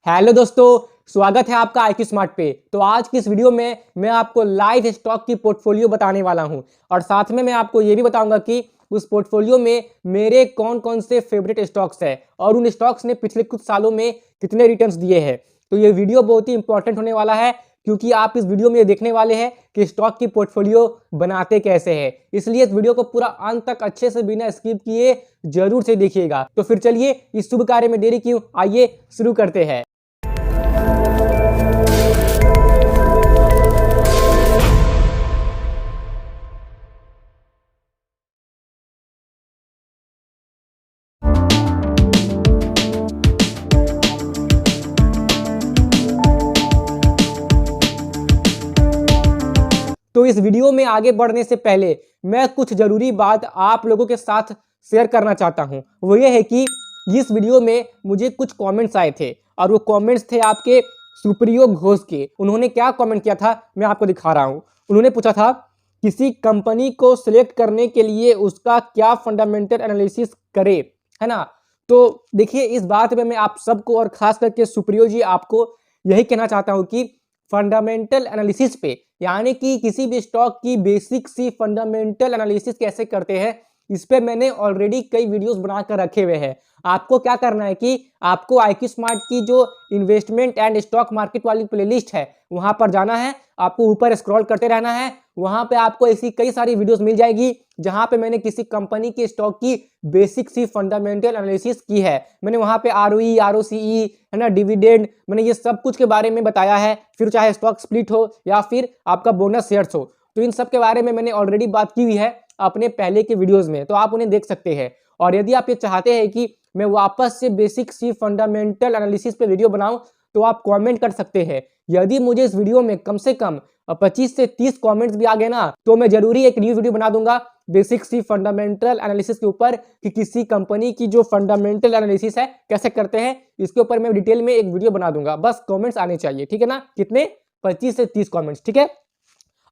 Hello दोस्तों, स्वागत है आपका IQ स्मार्ट पे। तो आज की इस वीडियो में मैं आपको लाइव स्टॉक की पोर्टफोलियो बताने वाला हूं और साथ में मैं आपको ये भी बताऊंगा कि उस पोर्टफोलियो में मेरे कौन कौन से फेवरेट स्टॉक्स हैं और उन स्टॉक्स ने पिछले कुछ सालों में कितने रिटर्न्स दिए हैं। तो ये वीडियो बहुत ही इंपॉर्टेंट होने वाला है क्योंकि आप इस वीडियो में ये देखने वाले हैं कि स्टॉक की पोर्टफोलियो बनाते कैसे हैं। इसलिए इस वीडियो को पूरा अंत तक अच्छे से बिना स्किप किए जरूर से देखिएगा। तो फिर चलिए इस शुभ कार्य में देरी क्यों, आइए शुरू करते हैं। तो इस वीडियो में आगे बढ़ने से पहले मैं कुछ जरूरी बात आप लोगों के साथ शेयर करना चाहता हूं। वो ये है कि इस वीडियो में मुझे कुछ कमेंट्स आए थे और वो कमेंट्स थे आपके सुप्रियो घोष के। उन्होंने क्या कमेंट किया था मैं आपको दिखा रहा हूं। उन्होंने पूछा था किसी कंपनी को सिलेक्ट करने के लिए उसका क्या फंडामेंटल एनालिसिस करे, है ना। तो देखिए, इस बात में मैं आप सबको और खास करके सुप्रियो जी आपको यही कहना चाहता हूं कि फंडामेंटल एनालिसिस पे, यानी कि किसी भी स्टॉक की बेसिक सी फंडामेंटल एनालिसिस कैसे करते हैं, इस पे मैंने ऑलरेडी कई वीडियोस बनाकर रखे हुए हैं। आपको क्या करना है कि आपको IQ स्मार्ट की जो इन्वेस्टमेंट एंड स्टॉक मार्केट वाली प्लेलिस्ट है वहां पर जाना है। आपको ऊपर स्क्रॉल करते रहना है, वहां पे आपको ऐसी कई सारी वीडियोस मिल जाएगी जहां पे मैंने किसी कंपनी के स्टॉक की बेसिक सी फंडामेंटल एनालिसिस की है। मैंने वहां पे ROE, ROCE, है ना, डिविडेंड, मैंने ये सब कुछ के बारे में बताया है। फिर चाहे स्टॉक स्प्लिट हो या फिर आपका बोनस शेयर्स हो, तो इन सब के बारे में मैंने ऑलरेडी बात की हुई है अपने पहले के वीडियोस में, तो आप उन्हें देख सकते हैं। और यदि आप ये चाहते हैं कि मैं वापस से बेसिक सी फंडामेंटल एनालिसिस पे वीडियो बनाऊं, तो आप कमेंट कर सकते हैं। यदि मुझे इस वीडियो में कम से कम 25 से 30 कमेंट्स भी आ गए ना, तो मैं जरूरी एक न्यू वीडियो बना दूंगा बेसिक सी फंडामेंटल एनालिसिस के ऊपर कि किसी कंपनी की जो फंडामेंटल एनालिसिस है कैसे करते हैं। इसके ऊपर मैं डिटेल में एक वीडियो बना दूंगा। बस कमेंट्स आने चाहिए, ठीक है ना। कितने? 25 से 30 कमेंट्स, ठीक है।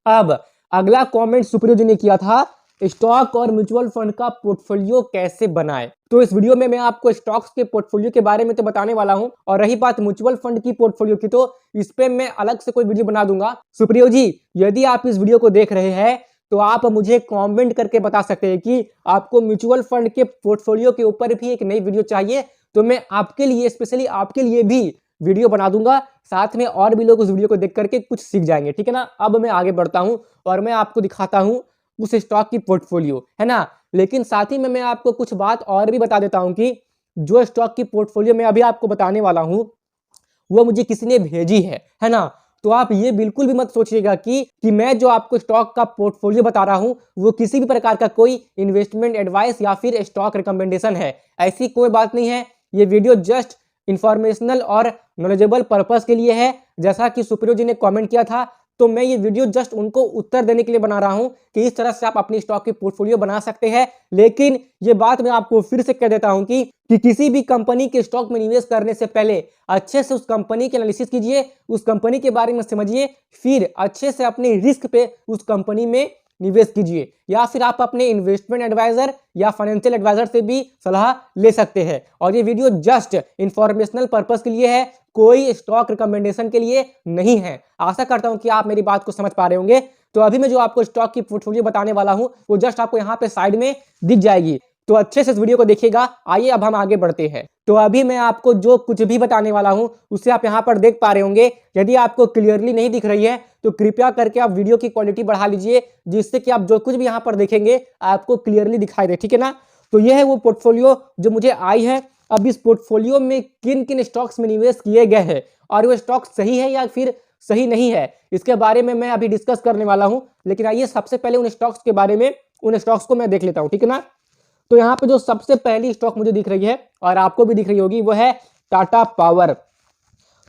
अब अगला कमेंट सुप्रियो जी ने किया था, स्टॉक और म्यूचुअल फंड का पोर्टफोलियो कैसे बनाए। तो इस वीडियो में मैं आपको स्टॉक्स के पोर्टफोलियो के बारे में तो बताने वाला हूं, और रही बात म्यूचुअल फंड की पोर्टफोलियो की, तो इस पे मैं अलग से कोई वीडियो बना दूंगा। सुप्रियो जी, यदि आप इस वीडियो को देख रहे हैं तो आप मुझे कमेंट करके बता सकते हैं कि आपको म्यूचुअल फंड के पोर्टफोलियो के ऊपर भी एक नई वीडियो चाहिए, तो मैं आपके लिए, स्पेशली आपके लिए भी वीडियो बना दूंगा। साथ में और भी लोग उस वीडियो को देख करके कुछ सीख जाएंगे, ठीक है ना। अब मैं आगे बढ़ता हूं और मैं आपको दिखाता हूं उस स्टॉक की पोर्टफोलियो, है ना। लेकिन साथ ही में मैं आपको कुछ बात और भी बता देता हूं कि जो स्टॉक की पोर्टफोलियो मैं अभी आपको बताने वाला हूं वो मुझे किसी ने भेजी है ना। तो आप ये बिल्कुल भी मत सोचिएगा कि मैं जो आपको स्टॉक का पोर्टफोलियो बता रहा हूं वो किसी भी प्रकार का कोई इन्वेस्टमेंट एडवाइस या फिर स्टॉक रिकमेंडेशन है। ऐसी कोई बात नहीं है। ये वीडियो जस्ट इंफॉर्मेशनल और नॉलेजेबल पर्पस के लिए है। जैसा कि सुप्रियो जी ने कमेंट किया था, तो मैं ये वीडियो जस्ट उनको उत्तर देने के लिए बना रहा हूं कि इस तरह से आप अपनी स्टॉक की पोर्टफोलियो बना सकते हैं। लेकिन ये बात मैं आपको फिर से कह देता हूं कि किसी भी कंपनी के स्टॉक में निवेश करने से पहले अच्छे से उस कंपनी की एनालिसिस कीजिए, उस कंपनी के बारे में समझिए, फिर अच्छे से अपने रिस्क पे उस कंपनी में निवेश कीजिए। या फिर आप अपने इन्वेस्टमेंट एडवाइजर या फाइनेंशियल एडवाइजर से भी सलाह ले सकते हैं। और ये वीडियो जस्ट इंफॉर्मेशनल पर्पस के लिए है, कोई स्टॉक रिकमेंडेशन के लिए नहीं है। आशा करता हूं कि आप मेरी बात को समझ पा रहे होंगे। तो अभी मैं जो आपको स्टॉक की पोर्टफोलियो बताने वाला हूं वो जस्ट आपको यहाँ पे साइड में दिख जाएगी, तो अच्छे से इस वीडियो को देखिएगा। आइए अब हम आगे बढ़ते हैं। तो अभी मैं आपको जो कुछ भी बताने वाला हूं उसे आप यहाँ पर देख पा रहे होंगे। यदि आपको क्लियरली नहीं दिख रही है तो कृपया करके आप वीडियो की क्वालिटी बढ़ा लीजिए, जिससे कि आप जो कुछ भी यहाँ पर देखेंगे आपको क्लियरली दिखाई दे, ठीक है ना। तो यह है वो पोर्टफोलियो जो मुझे आई है। अब इस पोर्टफोलियो में किन किन स्टॉक्स में निवेश किए गए हैं और वो स्टॉक सही है या फिर सही नहीं है, इसके बारे में मैं अभी डिस्कस करने वाला हूं। लेकिन आइए सबसे पहले उन स्टॉक्स के बारे में, उन स्टॉक्स को मैं देख लेता हूं, ठीक है ना। तो यहाँ पे जो सबसे पहली स्टॉक मुझे दिख रही है और आपको भी दिख रही होगी वो है टाटा पावर।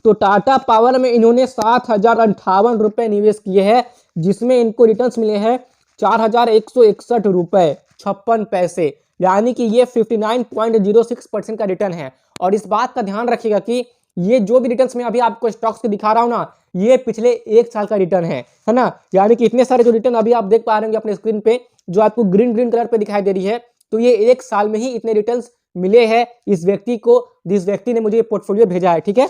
तो टाटा पावर में इन्होंने 7,058 रुपए निवेश किए हैं, जिसमें इनको रिटर्न्स मिले हैं 4,161 रुपए 56 पैसे, यानी कि ये 59.06% का रिटर्न है। और इस बात का ध्यान रखिएगा कि ये जो भी रिटर्न्स मैं अभी आपको स्टॉक्स के दिखा रहा हूं ना, ये पिछले एक साल का रिटर्न है ना। यानी कि इतने सारे जो रिटर्न अभी आप देख पा रहे होंगे अपने स्क्रीन पे, जो आपको ग्रीन ग्रीन कलर पे दिखाई दे रही है, तो ये एक साल में ही इतने रिटर्न्स मिले हैं इस व्यक्ति को, जिस व्यक्ति ने मुझे पोर्टफोलियो भेजा है, ठीक है।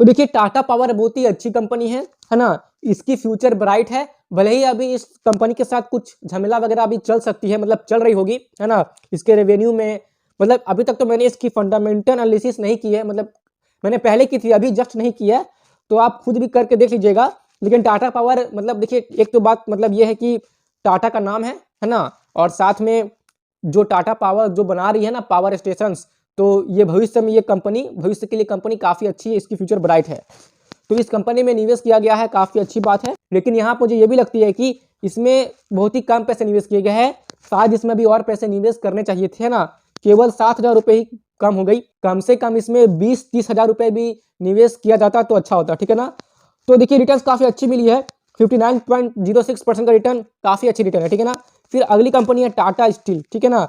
तो देखिए टाटा पावर बहुत ही अच्छी कंपनी है ना, इसकी फ्यूचर ब्राइट है। भले ही अभी इस कंपनी के साथ कुछ झमेला वगैरह अभी चल सकती है, मतलब चल रही होगी, है ना, इसके रेवेन्यू में। मतलब अभी तक तो मैंने इसकी फंडामेंटल एनालिसिस नहीं की है, मतलब मैंने पहले की थी, अभी जस्ट नहीं किया है, तो आप खुद भी करके देख लीजिएगा। लेकिन टाटा पावर मतलब देखिए एक तो बात मतलब ये है कि टाटा का नाम है ना, और साथ में जो टाटा पावर जो बना रही है ना पावर स्टेशंस, तो ये भविष्य में ये कंपनी, भविष्य के लिए कंपनी काफ़ी अच्छी है, इसकी फ्यूचर ब्राइट है। तो इस कंपनी में निवेश किया गया है, काफ़ी अच्छी बात है। लेकिन यहाँ मुझे ये भी लगती है कि इसमें बहुत ही कम पैसे निवेश किए गए हैं, शायद इसमें भी और पैसे निवेश करने चाहिए थे ना, केवल 7,000 रुपये ही कम हो गई। कम से कम इसमें 20-30 हज़ार रुपये भी निवेश किया जाता तो अच्छा होता, ठीक है ना। तो देखिए रिटर्न काफ़ी अच्छी मिली है, 59.06% का रिटर्न, काफ़ी अच्छी रिटर्न है, ठीक है ना। फिर अगली कंपनी है टाटा स्टील, ठीक है ना।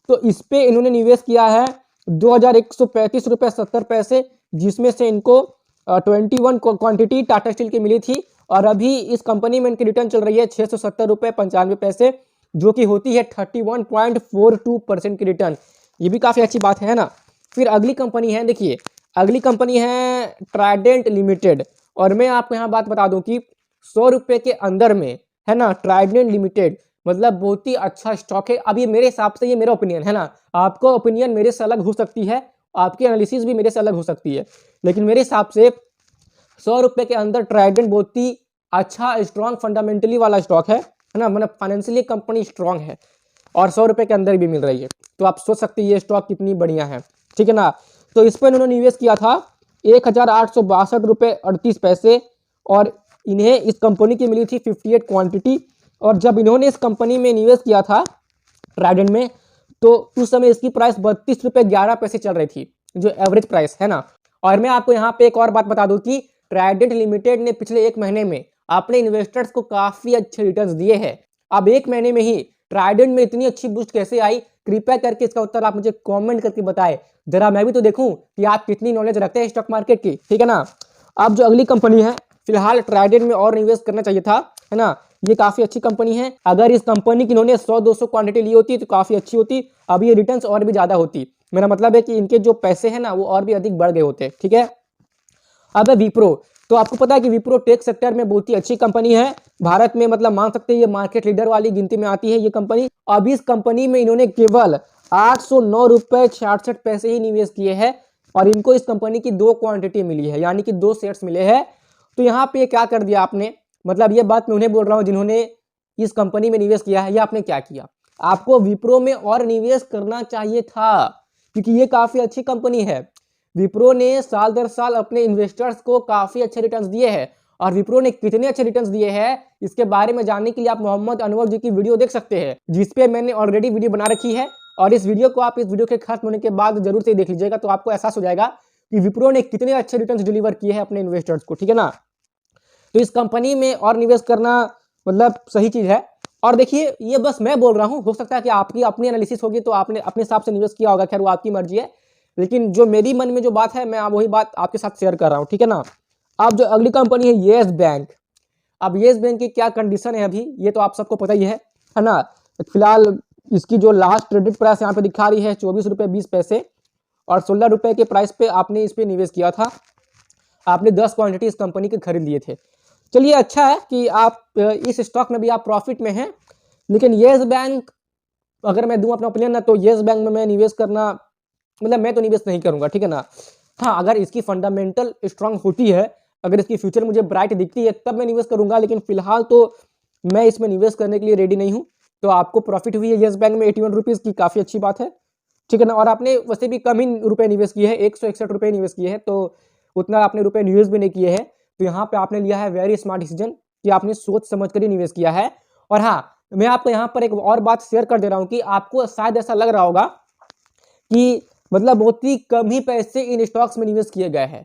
तो इस पे इन्होंने निवेश किया है 2,135 रुपये 70 पैसे, जिसमें से इनको 21 क्वांटिटी टाटा स्टील की मिली थी। और अभी इस कंपनी में इनकी रिटर्न चल रही है 670 रुपये 95 पैसे, जो कि होती है 31.42% की रिटर्न। ये भी काफ़ी अच्छी बात है ना। फिर अगली कंपनी है, देखिए अगली कंपनी है ट्राइडेंट लिमिटेड। और मैं आपको यहाँ बात बता दूं कि 100 रुपये के अंदर में, है ना, ट्राइडेंट लिमिटेड मतलब बहुत ही अच्छा स्टॉक है। अब ये मेरे हिसाब से, ये मेरा ओपिनियन है ना, आपको ओपिनियन मेरे से अलग हो सकती है, आपकी एनालिसिस भी मेरे से अलग हो सकती है, लेकिन मेरे हिसाब से 100 रुपये के अंदर ट्राइडेंट बहुत ही अच्छा स्ट्रॉन्ग फंडामेंटली वाला स्टॉक है ना, मतलब फाइनेंशियली कंपनी स्ट्रॉन्ग है और 100 रुपये के अंदर भी मिल रही है। तो आप सोच सकते हैं ये स्टॉक कितनी बढ़िया है, ठीक है ना। तो इस पर इन्होंने निवेश किया था 1,862 रुपये 38 पैसे, और इन्हें इस कंपनी की मिली थी 58 क्वांटिटी। और जब इन्होंने इस कंपनी में निवेश किया था ट्राइडेंट में, तो उस समय इसकी प्राइस 32 रुपये 11 पैसे चल रही थी, जो एवरेज प्राइस है ना। और मैं आपको यहाँ पे एक और बात बता दूं कि ट्राइडेंट लिमिटेड ने पिछले 1 महीने में अपने इन्वेस्टर्स को काफी अच्छे रिटर्न्स दिए हैं। अब 1 महीने में ही ट्राइडेंट में इतनी अच्छी बूस्ट कैसे आई, कृपया करके इसका उत्तर आप मुझे कमेंट करके बताएं, जरा मैं भी तो देखूं कि आप कितनी नॉलेज रखते हैं स्टॉक मार्केट की, ठीक है ना। अब जो अगली कंपनी है, फिलहाल ट्राइडेंट में और निवेश करना चाहिए था, है ना, ये काफी अच्छी कंपनी है। अगर इस कंपनी की इन्होंने 100-200 क्वांटिटी ली होती तो काफी अच्छी होती, अब ये रिटर्न्स और भी ज्यादा होती। मेरा मतलब है कि इनके जो पैसे हैं ना वो और भी अधिक बढ़ गए होते, ठीक है। अब है विप्रो। तो आपको पता है कि विप्रो टेक सेक्टर में बहुत ही अच्छी कंपनी है, भारत में मतलब मान सकते हैं ये मार्केट लीडर वाली गिनती में आती है ये कंपनी। अब इस कंपनी में इन्होंने केवल 809 रुपये 66 पैसे ही निवेश किए हैं, और इनको इस कंपनी की 2 क्वांटिटी मिली है, यानी कि 2 शेयर्स मिले हैं। तो यहाँ पे क्या कर दिया आपने, मतलब ये बात मैं उन्हें बोल रहा हूँ जिन्होंने इस कंपनी में निवेश किया है, ये आपने क्या किया, आपको विप्रो में और निवेश करना चाहिए था, क्योंकि ये काफी अच्छी कंपनी है। विप्रो ने साल दर साल अपने इन्वेस्टर्स को काफी अच्छे रिटर्न्स दिए हैं, और विप्रो ने कितने अच्छे रिटर्न्स दिए हैं इसके बारे में जानने के लिए आप मोहम्मद अनवर जी की वीडियो देख सकते हैं, जिसपे मैंने ऑलरेडी वीडियो बना रखी है। और इस वीडियो को आप इस वीडियो के खत्म होने के बाद जरूर से देख लीजिएगा, तो आपको एहसास हो जाएगा कि विप्रो ने कितने अच्छे रिटर्न्स डिलीवर किए हैं अपने इन्वेस्टर्स को, ठीक है ना। तो इस कंपनी में और निवेश करना मतलब सही चीज है। और देखिए ये बस मैं बोल रहा हूं, हो सकता है कि आपकी अपनी एनालिसिस होगी तो आपने अपने हिसाब से निवेश किया होगा, खैर वो आपकी मर्जी है, लेकिन जो मेरी मन में जो बात है मैं वही बात आपके साथ शेयर कर रहा हूं, ठीक है ना। अब जो अगली कंपनी है येस बैंक। अब येस बैंक की क्या कंडीशन है अभी, ये तो आप सबको पता ही है ना। फिलहाल इसकी जो लास्ट ट्रेडेड प्राइस यहाँ पे दिखा रही है 24 रुपये 20 पैसे, और 16 रुपये के प्राइस पे आपने इस पे निवेश किया था, आपने 10 क्वांटिटी इस कंपनी के खरीद लिए थे। चलिए अच्छा है कि आप इस स्टॉक में भी आप प्रॉफिट में हैं। लेकिन येस बैंक अगर मैं दूं अपना ओपिनियन ना, तो येस बैंक में मैं निवेश करना, मतलब मैं तो निवेश नहीं करूंगा, ठीक है ना। हाँ, अगर इसकी फंडामेंटल स्ट्रांग होती है, अगर इसकी फ्यूचर मुझे ब्राइट दिखती है तब मैं निवेश करूंगा, लेकिन फिलहाल तो मैं इसमें निवेश करने के लिए रेडी नहीं हूँ। तो आपको प्रॉफिट हुई है येस बैंक में 81 रुपीज़ की, काफ़ी अच्छी बात है, ठीक है ना। और आपने वैसे भी कम ही रुपए निवेश किए हैं, 161 रुपये निवेश किए हैं, तो उतना आपने रुपए निवेश भी नहीं किए हैं। तो यहाँ पे आपने लिया है वेरी स्मार्ट डिसीजन कि आपने सोच समझ कर ही निवेश किया है। और हाँ, मैं आपको यहाँ पर एक और बात शेयर कर दे रहा हूँ कि आपको शायद ऐसा लग रहा होगा कि मतलब बहुत ही कम ही पैसे इन स्टॉक्स में निवेश किए गए हैं।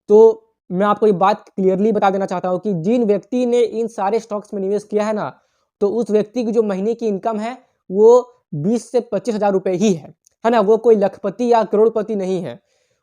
तो मैं आपको ये बात क्लियरली बता देना चाहता हूँ कि जिन व्यक्ति ने इन सारे स्टॉक्स में निवेश किया है ना, तो उस व्यक्ति की जो महीने की इनकम है वो 20 से 25 हज़ार रुपये ही है ना। वो कोई लखपति या करोड़पति नहीं है।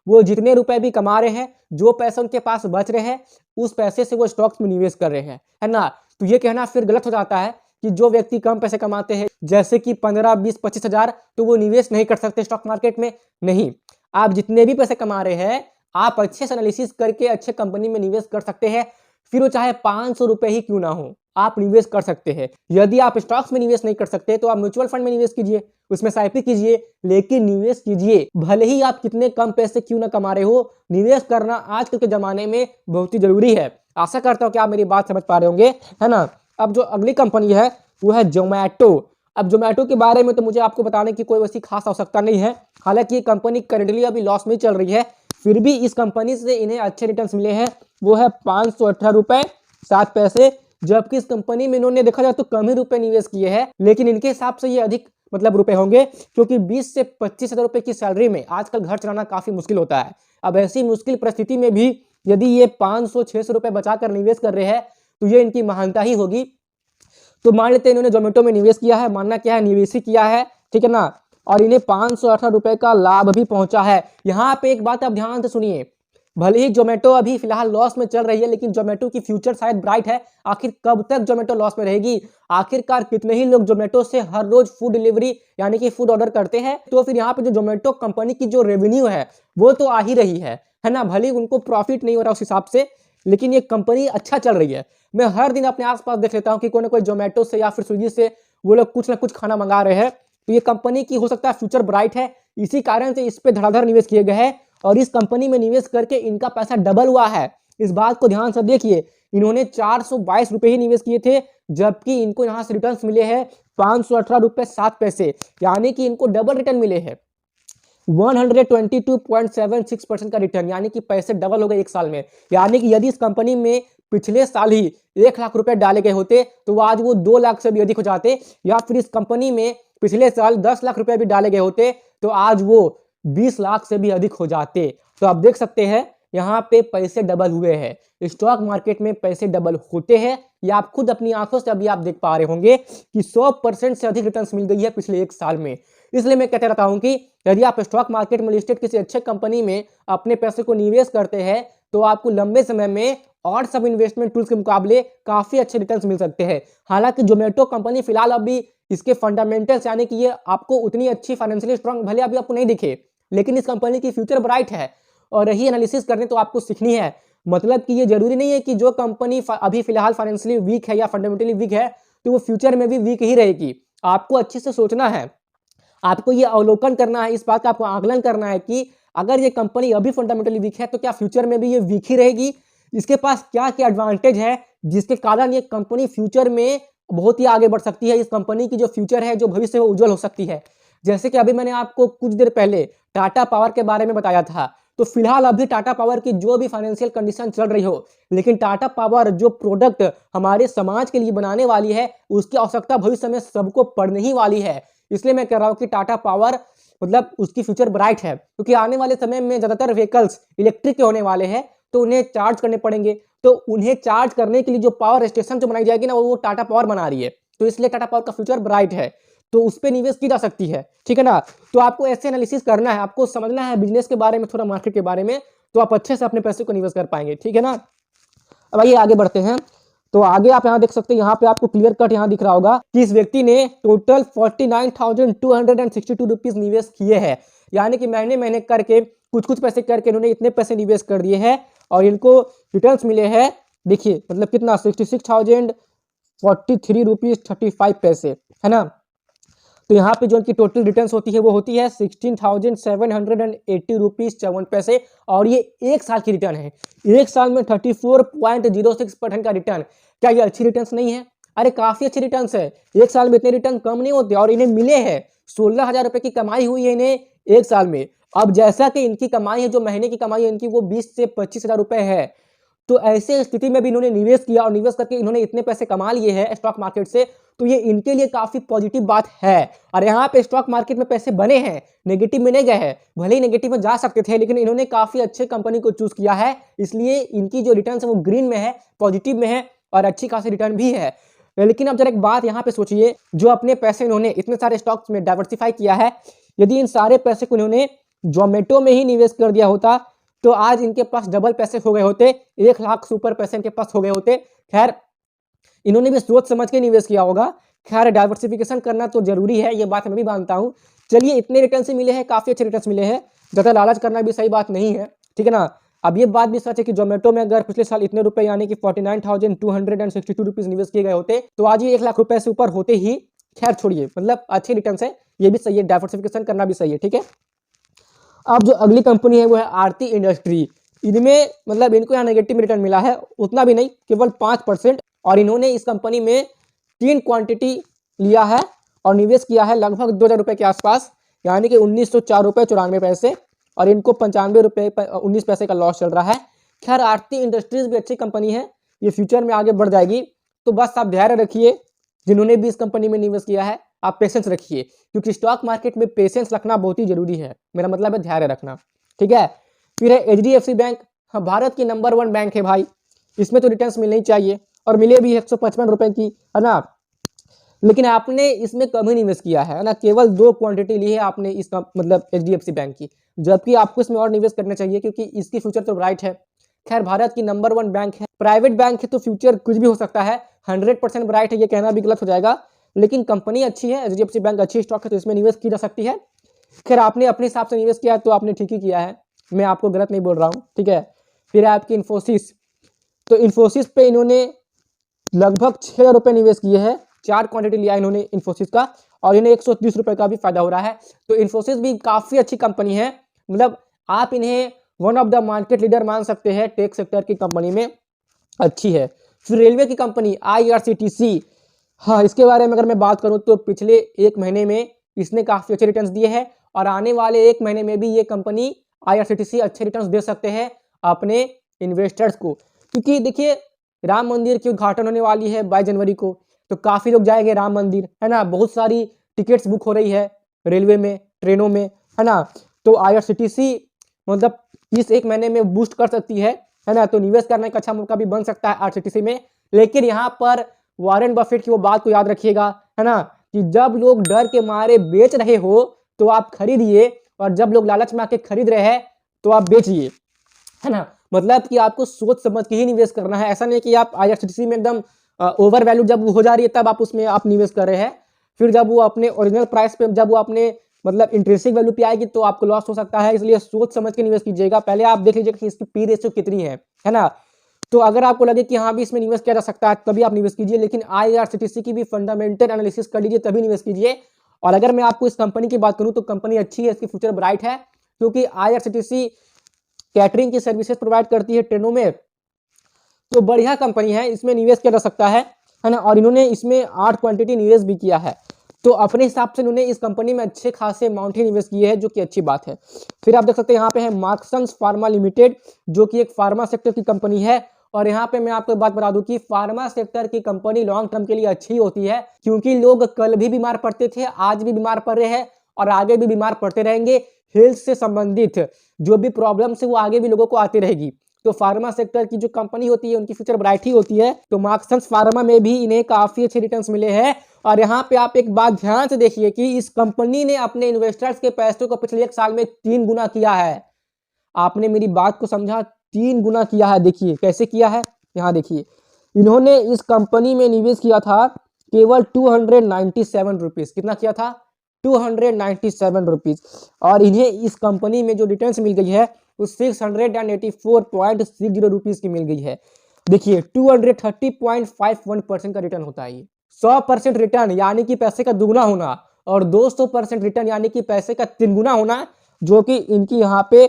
वो जितने रुपए भी कमा रहे हैं, जो पैसे उनके पास बच रहे हैं, उस पैसे से वो स्टॉक्स में निवेश कर रहे हैं, है ना। तो ये कहना फिर गलत हो जाता है कि जो व्यक्ति कम पैसे कमाते हैं, जैसे कि 15, 20, 25 हज़ार, तो वो निवेश नहीं कर सकते स्टॉक मार्केट में। नहीं, आप जितने भी पैसे कमा रहे हैं आप अच्छे से एनालिसिस करके अच्छे कंपनी में निवेश कर सकते हैं, फिर वो चाहे 500 रुपए ही क्यों ना हो, आप निवेश कर सकते हैं। यदि आप स्टॉक्स में निवेश नहीं कर सकते तो आप म्यूचुअल फंड में निवेश कीजिए, उसमें SIP कीजिए, लेकिन निवेश कीजिए। भले ही आप कितने कम पैसे क्यों ना कमा रहे हो, निवेश करना आजकल के जमाने में बहुत ही जरूरी है। आशा करता हूं कि आप मेरी बात समझ पा रहे होंगे, है ना। अब जो अगली कंपनी है वो है जोमैटो। अब जोमैटो के बारे में तो मुझे आपको बताने की कोई वैसी खास आवश्यकता नहीं है। हालांकि ये कंपनी करेंटली अभी लॉस में चल रही है, फिर भी इस कंपनी से इन्हें अच्छे रिटर्न्स मिले हैं। वो है 518 रुपए 7 पैसे, जबकि इस कंपनी में इन्होंने देखा जाए तो कम ही रुपए निवेश किए हैं, लेकिन इनके हिसाब से ये अधिक रुपए होंगे, क्योंकि 20 से 25 हजार रुपए की सैलरी में आजकल घर चलाना काफी मुश्किल होता है। अब ऐसी मुश्किल परिस्थिति में भी यदि ये 500-600 रुपए बचाकर निवेश कर रहे हैं तो ये इनकी महानता ही होगी। तो मान लेते हैं इन्होंने जोमेटो में निवेश किया है, मानना क्या है, निवेश ही किया है, ठीक है ना, और इन्हें 518 रुपए का लाभ भी पहुंचा है। यहाँ पे एक बात आप ध्यान से सुनिए, भले ही जोमेटो अभी फिलहाल लॉस में चल रही है, लेकिन जोमेटो की फ्यूचर शायद ब्राइट है। आखिर कब तक जोमेटो लॉस में रहेगी? आखिरकार कितने ही लोग जोमेटो से हर रोज फूड डिलीवरी यानी कि फूड ऑर्डर करते हैं, तो फिर यहाँ पे जो जोमेटो कंपनी की जो रेवेन्यू है वो तो आ ही रही है ना। भले उनको प्रॉफिट नहीं हो रहा उस हिसाब से, लेकिन ये कंपनी अच्छा चल रही है। मैं हर दिन अपने आसपास देख लेता हूँ कि कोई ना कोई जोमेटो से या फिर स्विगी से वो लोग कुछ ना कुछ खाना मंगा रहे हैं। तो ये कंपनी की हो सकता है फ्यूचर ब्राइट है, इसी कारण से इस पे धड़ाधड़ निवेश किए गए हैं और इस कंपनी में निवेश करके इनका पैसा डबल हुआ है। इस बात को ध्यान से देखिए, इन्होंने 422 रुपए ही निवेश किए थे, जबकि इनको यहाँ से रिटर्न मिले हैं 518 रुपए 7 पैसे, यानी कि इनको डबल रिटर्न मिले हैं। 122.76% का रिटर्न, यानी कि पैसे डबल हो गए एक साल में। यानी कि यदि इस कंपनी में पिछले साल ही 1 लाख रुपए डाले गए होते तो आज वो 2 लाख से भी अधिक हो जाते, या फिर इस कंपनी में पिछले साल 10 लाख रुपए भी डाले गए होते तो आज वो 20 लाख से भी अधिक हो जाते। तो आप देख सकते हैं यहाँ पे पैसे डबल हुए हैं। स्टॉक मार्केट में पैसे डबल होते हैं, या आप खुद अपनी आंखों से अभी आप देख पा रहे होंगे कि 100% से अधिक रिटर्न्स मिल गई है पिछले एक साल में। इसलिए मैं कहता रहता हूं कि यदि आप स्टॉक मार्केट में लिस्टेड किसी अच्छे कंपनी में अपने पैसे को निवेश करते हैं तो आपको लंबे समय में और सब इन्वेस्टमेंट टूल्स के मुकाबले काफी अच्छे रिटर्न्स मिल सकते हैं। हालांकि जोमेटो कंपनी फिलहाल अभी इसके फंडामेंटल्स यानी कि ये आपको उतनी अच्छी फाइनेंशियली स्ट्रांग भले अभी आपको नहीं दिखे, लेकिन इस कंपनी की फ्यूचर ब्राइट है और रही एनालिसिस करने तो आपको सीखनी है। मतलब कि ये जरूरी नहीं है कि जो कंपनी अभी फिलहाल फाइनेंशियली वीक है या फंडामेंटली वीक है तो वो फ्यूचर में भी वीक ही रहेगी। आपको अच्छे से सोचना है, आपको ये अवलोकन करना है, इस बात का आपको आकलन करना है कि अगर ये कंपनी अभी फंडामेंटली वीक है तो क्या फ्यूचर में भी ये वीक ही रहेगी, इसके पास क्या क्या एडवांटेज है जिसके कारण ये कंपनी फ्यूचर में बहुत ही आगे बढ़ सकती है। इस कंपनी की जो फ्यूचर है, जो भविष्य है, वो उज्जवल हो सकती है। जैसे कि अभी मैंने आपको कुछ देर पहले टाटा पावर के बारे में बताया था, तो फिलहाल अभी टाटा पावर की जो भी फाइनेंशियल कंडीशन चल रही हो, लेकिन टाटा पावर जो प्रोडक्ट हमारे समाज के लिए बनाने वाली है उसकी आवश्यकता भविष्य में सबको पड़ने ही वाली है। इसलिए मैं कह रहा हूं कि टाटा पावर मतलब उसकी फ्यूचर ब्राइट है, क्योंकि आने वाले समय में ज्यादातर व्हीकल्स इलेक्ट्रिक के होने वाले हैं, तो उन्हें चार्ज करने पड़ेंगे। तो उन्हें चार्ज करने के लिए जो पावर स्टेशन जो बनाई जाएगी ना, वो टाटा पावर बना रही है, तो इसलिए टाटा पावर का फ्यूचर ब्राइट है, तो उस पर निवेश की जा सकती है, ठीक है ना। तो आपको ऐसे एनालिसिस करना है, आपको समझना है बिजनेस के बारे में, थोड़ा मार्केट के बारे में, तो आप अच्छे से अपने पैसे को निवेश कर पाएंगे, ठीक है ना। अब आइए आगे बढ़ते हैं। तो आगे आप यहाँ देख सकते हैं, यहाँ पे आपको क्लियर कट यहाँ दिख रहा होगा कि इस व्यक्ति ने टोटल 49,262 रुपीज निवेश किए हैं, यानी कि महीने महीने करके कुछ पैसे करके इन्होंने इतने पैसे निवेश कर दिए हैं और इनको रिटर्न्स मिले हैं। देखिए मतलब कितना, 66,043 रुपीज 35 पैसे, है ना। तो यहाँ पे जो उनकी टोटल रिटर्न्स होती है वो होती है 16,780 रुपीज 54 पैसे, और ये एक साल की रिटर्न है। एक साल में 34.06% का रिटर्न, क्या ये अच्छी रिटर्न्स नहीं है? अरे काफी अच्छी रिटर्न्स है। एक साल में इतने रिटर्न कम नहीं होते, और इन्हें मिले हैं 16,000 रुपए की कमाई हुई है इन्हें एक साल में। अब जैसा कि इनकी कमाई है, जो महीने की कमाई है इनकी, वो 20 से 25 हजार रुपए है, तो ऐसे स्थिति में भी इन्होंने निवेश किया और निवेश करके इन्होंने इतने पैसे कमा लिए हैं स्टॉक मार्केट से, तो ये इनके लिए काफी पॉजिटिव बात है। और यहाँ पे स्टॉक मार्केट में पैसे बने हैं, नेगेटिव में नहीं गए हैं। भले ही नेगेटिव में जा सकते थे, लेकिन इन्होंने काफी अच्छे कंपनी को चूज किया है, इसलिए इनकी जो रिटर्न है वो ग्रीन में है, पॉजिटिव में है, और अच्छी खासी रिटर्न भी है। लेकिन अब जरा एक बात यहाँ पे सोचिए, जो अपने पैसे इन्होंने इतने सारे स्टॉक्स में डाइवर्सिफाई किया है, यदि इन सारे पैसे को इन्होंने जोमेटो में ही निवेश कर दिया होता तो आज इनके पास डबल पैसे हो गए होते, 1 लाख से ऊपर पैसे इनके पास हो गए होते। खैर इन्होंने भी सोच समझ के निवेश किया होगा। खैर डाइवर्सिफिकेशन करना तो जरूरी है, ये बात मैं भी मानता हूँ। चलिए इतने रिटर्न से मिले हैं, काफी अच्छे रिटर्न मिले हैं, ज्यादा लालच करना भी सही बात नहीं है, ठीक है ना। अब ये बात भी सच है कि जोमेटो में अगर पिछले साल इतने रुपए यानी कि 49,262 रुपीज निवेश किए गए होते तो आज ये 1 लाख रुपए से ऊपर होते ही। खैर छोड़िए, मतलब अच्छे रिटर्न है, ये भी सही है, डाइवर्सिफिकेशन करना भी सही है, ठीक है। अब जो अगली कंपनी है वो है आरती इंडस्ट्री। इनमें मतलब इनको यहाँ नेगेटिव रिटर्न मिला है, उतना भी नहीं, केवल 5%। और इन्होंने इस कंपनी में 3 क्वांटिटी लिया है और निवेश किया है लगभग 2,000 रुपये के आसपास, यानी कि 1904 रुपये 94 पैसे। और इनको 95 रुपये 19 पैसे का लॉस चल रहा है। खैर आरती इंडस्ट्रीज भी अच्छी कंपनी है, ये फ्यूचर में आगे बढ़ जाएगी। तो बस आप धैर्य रखिए, जिन्होंने भी इस कंपनी में निवेश किया है आप पेशेंस रखिए, क्योंकि स्टॉक मार्केट में पेशेंस रखना बहुत ही जरूरी है, मेरा मतलब है धैर्य रखना, ठीक है। फिर है HDFC बैंक। हाँ, भारत की नंबर 1 बैंक है भाई, इसमें तो रिटर्न्स मिलने ही चाहिए और मिले भी 155 रुपए की, है ना। लेकिन आपने इसमें कम ही निवेश किया है ना, केवल 2 क्वांटिटी ली है आपने इसका मतलब HDFC बैंक की, जबकि आपको इसमें और निवेश करना चाहिए क्योंकि इसकी फ्यूचर तो ब्राइट है। खैर भारत की नंबर 1 बैंक है, प्राइवेट बैंक है तो फ्यूचर कुछ भी हो सकता है, 100% ब्राइट है ये कहना भी गलत हो जाएगा, लेकिन कंपनी अच्छी है, HDFC बैंक अच्छी स्टॉक है तो इसमें निवेश की जा सकती है। खैर आपने अपने हिसाब से निवेश किया है तो आपने ठीक ही किया है, मैं आपको गलत नहीं बोल रहा हूँ, ठीक है। फिर है आपकी इन्फोसिस। तो इन्फोसिस पे इन्होंने लगभग 6,000 रुपये निवेश किए हैं, 4 क्वांटिटी लिया इन्होंने इन्फोसिस का और इन्हें 130 रुपये का भी फायदा हो रहा है। तो इन्फोसिस भी काफ़ी अच्छी कंपनी है, मतलब आप इन्हें one of the market leader मान सकते हैं, टेक सेक्टर की कंपनी में अच्छी है। फिर रेलवे की कंपनी IRCTC। हाँ, इसके बारे में अगर मैं बात करूं तो पिछले 1 महीने में इसने काफ़ी अच्छे रिटर्न्स दिए हैं और आने वाले 1 महीने में भी ये कंपनी IRCTC अच्छे रिटर्न्स दे सकते हैं अपने इन्वेस्टर्स को, क्योंकि देखिए राम मंदिर की उद्घाटन होने वाली है 22 जनवरी को, तो काफ़ी लोग जाएंगे राम मंदिर, है ना। बहुत सारी टिकट्स बुक हो रही है रेलवे में, ट्रेनों में, है ना। तो IRCTC मतलब इस 1 महीने में बूस्ट कर सकती है ना। तो निवेश करने का अच्छा मौका भी बन सकता है IRCTC में। लेकिन यहाँ पर वॉरेन बफेट की वो बात को याद रखिएगा, है ना, कि जब लोग डर के मारे बेच रहे हो तो आप खरीदिए और जब लोग लालच में आके खरीद रहे हैं तो आप बेचिए, है ना। मतलब कि आपको सोच समझ के ही निवेश करना है, ऐसा नहीं कि आप IRCTC में एकदम ओवर वैल्यू जब वो हो जा रही है तब आप उसमें आप निवेश कर रहे हैं, फिर जब वो अपने ओरिजिनल प्राइस पे जब वो अपने मतलब इंट्रेंसिक वैल्यू पे आएगी तो आपको लॉस हो सकता है। इसलिए सोच समझ के निवेश कीजिएगा, पहले आप देख लीजिएगा कि इसकी पी रेशियो कितनी है ना। तो अगर आपको लगे कि हाँ भी इसमें निवेश किया जा सकता है तभी आप निवेश कीजिए, लेकिन IRCTC की भी फंडामेंटल एनालिसिस कर लीजिए तभी निवेश कीजिए। और अगर मैं आपको इस कंपनी की बात करूं तो कंपनी अच्छी है, इसकी फ्यूचर ब्राइट है, क्योंकि IRCTC कैटरिंग की सर्विसेज प्रोवाइड करती है ट्रेनों में, तो बढ़िया कंपनी है, इसमें निवेश किया जा सकता है ना। और इन्होंने इसमें 8 क्वांटिटी निवेश भी किया है, तो अपने हिसाब से इन्होंने इस कंपनी में अच्छे खासे अमाउंट ही निवेश किए हैं, जो कि अच्छी बात है। फिर आप देख सकते हैं यहाँ पे है मार्क्संस फार्मा लिमिटेड, जो कि एक फार्मा सेक्टर की कंपनी है। और यहाँ पे मैं आपको बात बता दूं कि फार्मा सेक्टर की कंपनी लॉन्ग टर्म के लिए अच्छी होती है, क्योंकि लोग कल भी बीमार पड़ते थे, आज भी बीमार पड़ रहे हैं और आगे भी बीमार पड़ते रहेंगे। हेल्थ से संबंधित जो भी प्रॉब्लम्स है वो आगे भी लोगों को आती रहेगी। तो फार्मा सेक्टर की जो कंपनी होती है उनकी फ्यूचर ब्राइट ही होती है। तो मार्क्संस फार्मा में भी इन्हें काफी अच्छे रिटर्न्स मिले हैं। और यहाँ पे आप एक बात ध्यान से देखिए कि इस कंपनी ने अपने इन्वेस्टर्स के पैसों को पिछले 1 साल में 3 गुना किया है। आपने मेरी बात को समझा, 3 गुना किया है। देखिए कैसे किया है, यहाँ देखिए इन्होंने इस कंपनी में निवेश किया था केवल 297 रुपीज। कितना किया था? 297 रुपीज। और इन्हें इस कंपनी में जो रिटर्न्स मिल गई है वो 684.60 रुपीज की मिल गई है। देखिए 230.51% का रिटर्न होता है। 100% रिटर्न यानी कि पैसे का दुगना होना और 200% रिटर्न यानी कि पैसे का 3 गुना होना, जो कि इनकी यहाँ पे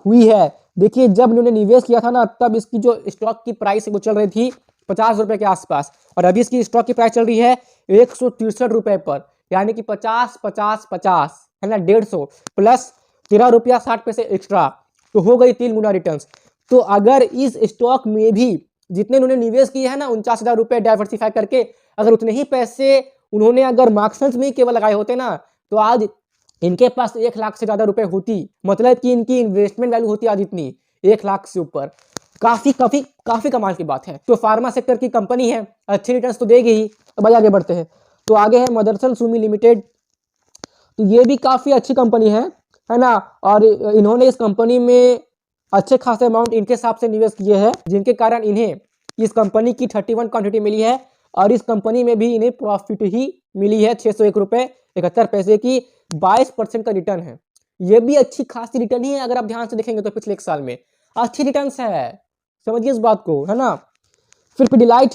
हुई है। देखिए जब इन्होंने निवेश किया था ना तब इसकी जो स्टॉक की प्राइस है वो चल रही थी 50 रुपए के आसपास, और अभी इसकी स्टॉक की प्राइस चल रही है 163 रुपए पर, यानी कि 50 50 50 है ना, 150 प्लस 13 रुपया 60 पैसे एक्स्ट्रा, तो हो गई 3 गुना रिटर्न्स। तो अगर इस स्टॉक में भी जितने उन्होंने निवेश किए हैं ना 49,000 रुपए डाइवर्सिफाई करके, अगर उतने ही पैसे उन्होंने अगर मार्क्संस में केवल लगाए होते ना तो आज इनके पास 1 लाख से ज्यादा रुपए होती। मतलब कि इनकी इन्वेस्टमेंट वैल्यू होती आज इतनी 1 लाख से ऊपर। काफी काफी काफी कमाल की बात है। तो फार्मा सेक्टर की कंपनी है, अच्छी रिटर्न्स तो देगी ही। तो भाई आगे बढ़ते हैं। तो आगे है मदरसन सुमी लिमिटेड। तो ये भी काफी अच्छी कंपनी है ना। और इन्होंने इस कंपनी में अच्छे खासे अमाउंट इनके हिसाब से निवेश किए हैं, जिनके कारण इन्हें इस कंपनी की 31 क्वांटिटी मिली है। और इस कंपनी में भी इन्हें प्रॉफिट ही मिली है 601 रुपए 71 पैसे की, 22% का रिटर्न है। ये भी अच्छी खासी रिटर्न ही है अगर आप ध्यान से देखेंगे तो पिछले 1 साल में। अच्छी रिटर्न्स है, समझिए इस बात को, है ना। फिर पिडिलाइट,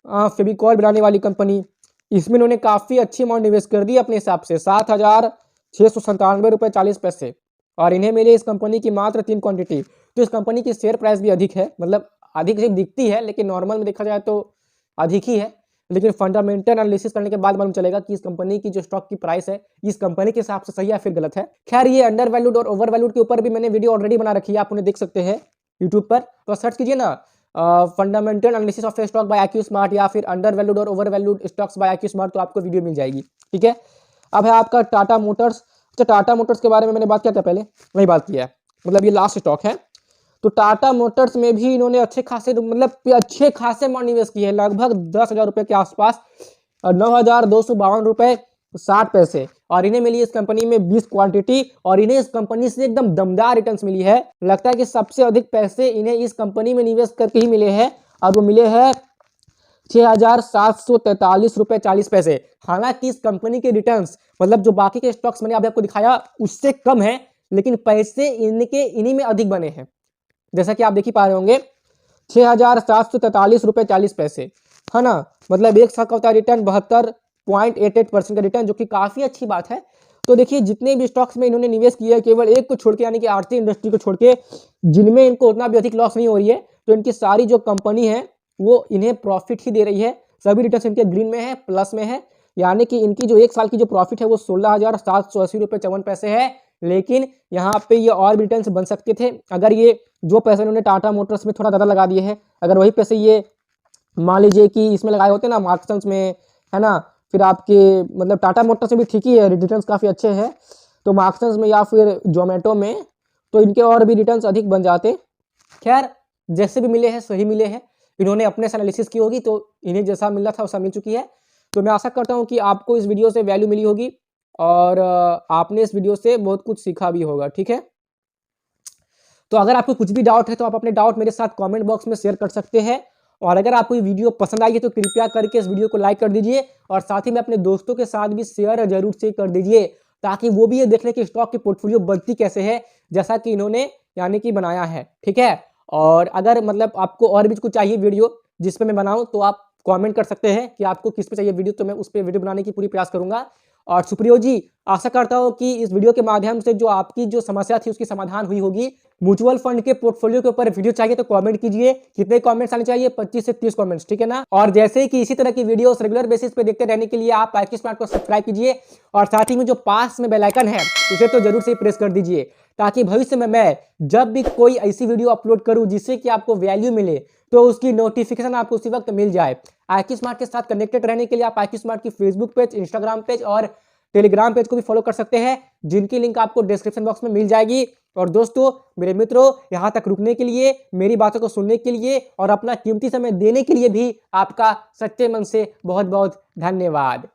फेविकॉल बनाने वाली कंपनी, इसमें इन्होंने काफ़ी अच्छी अमाउंट निवेश कर दी अपने हिसाब से, 7,697 रुपये 40 पैसे, और इन्हें मिली इस कंपनी की मात्र 3 क्वांटिटी। तो इस कंपनी की शेयर प्राइस भी अधिक है, मतलब अधिक से दिखती है, लेकिन नॉर्मल में देखा जाए तो अधिक ही है। लेकिन फंडामेंटल एनालिसिस करने के बाद मालूम चलेगा कि इस कंपनी की जो स्टॉक की प्राइस है इस कंपनी के हिसाब से सही है फिर गलत है। खैर, ये अंडर वैल्यूड और ओवर वैल्यूड के ऊपर भी मैंने वीडियो ऑलरेडी बना रखी है, आप उन्हें देख सकते हैं यूट्यूब पर, तो सर्च कीजिए ना, fundamental analysis of stock by IQ smart या फिर अंडर वैल्यूड और overvalued stocks by IQ smart, तो आपको वीडियो मिल जाएगी, ठीक है। अब है आपका टाटा मोटर्स। अच्छा, टाटा मोटर्स के बारे में मैंने बात किया था पहले, वही बात किया है, मतलब ये लास्ट स्टॉक है। तो टाटा मोटर्स में भी इन्होंने अच्छे खासे अमाउंट निवेश किए हैं, लगभग 10,000 रुपये के आसपास, 9,252 रुपये 60 पैसे, और इन्हें मिली इस कंपनी में 20 क्वांटिटी, और इन्हें इस कंपनी से एकदम दमदार रिटर्न्स मिली है। लगता है कि सबसे अधिक पैसे इन्हें इस कंपनी में निवेश करके ही मिले हैं, और वो मिले हैं 6,743 रुपये 40 पैसे। हालांकि इस कंपनी के रिटर्न्स, मतलब जो बाकी के स्टॉक्स मैंने अभी आपको दिखाया उससे कम है, लेकिन पैसे इन्हीं में अधिक बने हैं। जैसा कि आप देख ही पा रहे होंगे, 6,743 रुपये 40 पैसे, है ना, मतलब एक साल का होता है रिटर्न 72.88% का रिटर्न, जो कि काफ़ी अच्छी बात है। तो देखिए, जितने भी स्टॉक्स में इन्होंने निवेश किया है, केवल एक को छोड़ के, यानी कि आरती इंडस्ट्री को छोड़ के, जिनमें इनको उतना भी अधिक लॉस नहीं हो रही है, तो इनकी सारी जो कंपनी है वो इन्हें प्रॉफिट ही दे रही है। सभी रिटर्न इनके ग्रीन में है, प्लस में है, यानी कि इनकी जो एक साल की जो प्रॉफिट है वो 16,780 रुपये 54 पैसे है। लेकिन यहाँ पे ये और भी रिटर्न्स बन सकते थे, अगर ये जो पैसे इन्होंने टाटा मोटर्स में थोड़ा ज़्यादा लगा दिए हैं, अगर वही पैसे ये मान लीजिए कि इसमें लगाए होते ना, मार्क्सन्स में, है ना, फिर आपके मतलब टाटा मोटर्स में भी ठीक ही है, रिटर्न्स काफ़ी अच्छे हैं, तो मार्क्सन्स में या फिर जोमेटो में तो इनके और भी रिटर्न्स अधिक बन जाते। खैर, जैसे भी मिले हैं सही मिले हैं, इन्होंने अपने से एनालिसिस की होगी, तो इन्हें जैसा मिलना था वैसा मिल चुकी है। तो मैं आशा करता हूँ कि आपको इस वीडियो से वैल्यू मिली होगी, और आपने इस वीडियो से बहुत कुछ सीखा भी होगा, ठीक है। तो अगर आपको कुछ भी डाउट है तो आप अपने डाउट मेरे साथ कमेंट बॉक्स में शेयर कर सकते हैं, और अगर आपको ये वीडियो पसंद आई है तो कृपया करके इस वीडियो को लाइक कर दीजिए, और साथ ही में अपने दोस्तों के साथ भी शेयर जरूर से कर दीजिए, ताकि वो भी ये देख ले कि स्टॉक की पोर्टफोलियो बनती कैसे है, जैसा कि इन्होंने यानी कि बनाया है, ठीक है। और अगर मतलब आपको और भी कुछ चाहिए वीडियो जिस पे मैं बनाऊं, तो आप कमेंट कर सकते हैं कि आपको किस पे चाहिए वीडियो, तो मैं उस पर वीडियो बनाने की पूरी प्रयास करूंगा। और सुप्रियो जी, आशा करता हूँ कि इस वीडियो के माध्यम से जो आपकी जो समस्या थी उसकी समाधान हुई होगी। म्यूचुअल फंड के पोर्टफोलियो के ऊपर वीडियो चाहिए तो कमेंट कीजिए, कितने कमेंट्स आने चाहिए, 25 से 30 कमेंट्स, ठीक है ना। और जैसे कि इसी तरह की वीडियोस रेगुलर बेसिस पे देखते रहने के लिए आप IQ स्मार्ट को सब्सक्राइब कीजिए, और साथ ही में जो पास में बेल आइकन है उसे तो जरूर से प्रेस कर दीजिए, ताकि भविष्य में मैं जब भी कोई ऐसी वीडियो अपलोड करूं जिससे कि आपको वैल्यू मिले, तो उसकी नोटिफिकेशन आपको उसी वक्त मिल जाए। IQ स्मार्ट के साथ कनेक्टेड रहने के लिए आप IQ स्मार्ट की फेसबुक पेज, इंस्टाग्राम पेज और टेलीग्राम पेज को भी फॉलो कर सकते हैं, जिनकी लिंक आपको डिस्क्रिप्शन बॉक्स में मिल जाएगी। और दोस्तों, मेरे मित्रों, यहाँ तक रुकने के लिए, मेरी बातों को सुनने के लिए और अपना कीमती समय देने के लिए भी आपका सच्चे मन से बहुत बहुत धन्यवाद।